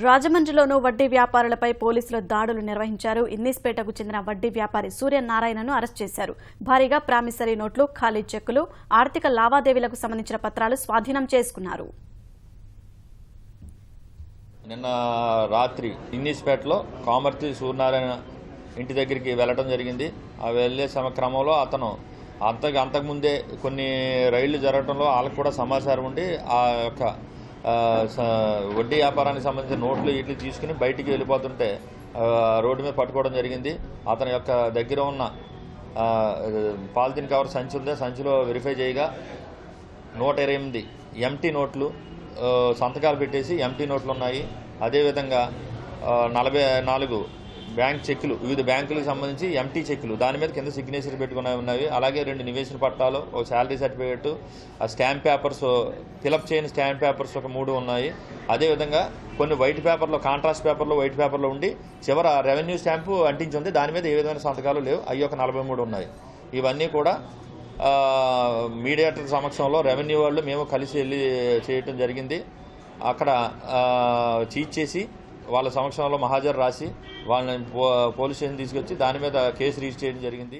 రాజమండ్రిలోనూ వడ్డీ వ్యాపారులపై పోలీసులు దాడులు నిర్వహించారు. ఇన్నీస్పేటకు చెందిన వడ్డీ వ్యాపారి సూర్యనారాయణను అరెస్ట్ చేశారు. భారీగా ప్రామిసరీ నోట్లు, ఖాళీ చెక్కులు, ఆర్థిక లావాదేవీలకు సంబంధించిన పత్రాలు స్వాధీనం చేసుకున్నారు. నిన్న రాత్రి ఇన్నీస్పేటలో కామర్తి సూర్యనారాయణ ఇంటి దగ్గరికి వెళ్ళడం జరిగింది. ఆ వెళ్ళే క్రమంలో అతను అంతకుముందే కొన్ని రైళ్లు జరగడంలో వాళ్ళకు కూడా సమాచారం ఉండి ఆ యొక్క వడ్డీ వ్యాపారానికి సంబంధించిన నోట్లు ఇట్లు తీసుకుని బయటికి వెళ్ళిపోతుంటే రోడ్డు మీద పట్టుకోవడం జరిగింది. అతని యొక్క దగ్గర ఉన్న పాలిథిన్ కవర్ సంచి ఉందే సంచిలో వెరిఫై చేయగా 128 ఎంటీ నోట్లు సంతకాలు పెట్టేసి ఎంటీ నోట్లు ఉన్నాయి. అదేవిధంగా 44 బ్యాంక్ చెక్కులు, వివిధ బ్యాంకులకు సంబంధించి ఎంటీ చెక్కులు, దాని మీద కింద సిగ్నేచర్ పెట్టుకుని ఉన్నాయి. అలాగే 2 నివేశన పట్టాలు, ఒక శాలరీ సర్టిఫికేట్, ఆ స్టాంప్ పేపర్స్, ఫిలప్ చేయని స్టాంప్ పేపర్స్ ఒక 3 ఉన్నాయి. అదేవిధంగా కొన్ని వైట్ పేపర్లో, కాంట్రాస్ట్ పేపర్లో, వైట్ పేపర్లో ఉండి చివర రెవెన్యూ స్టాంపు అంటించి ఉంది. దాని మీద ఏ విధమైన సంతకాలు లేవు. అవి ఒక 43 ఉన్నాయి. ఇవన్నీ కూడా మీడియేటర్ సమక్షంలో రెవెన్యూ వాళ్ళు మేము కలిసి వెళ్ళి చేయటం జరిగింది. అక్కడ చీట్ చేసి వాళ్ళ సమక్షంలో మహాజరు రాసి వాళ్ళని పోలీస్ స్టేషన్ తీసుకొచ్చి దాని మీద కేసు రిజిస్టర్ చేయడం జరిగింది.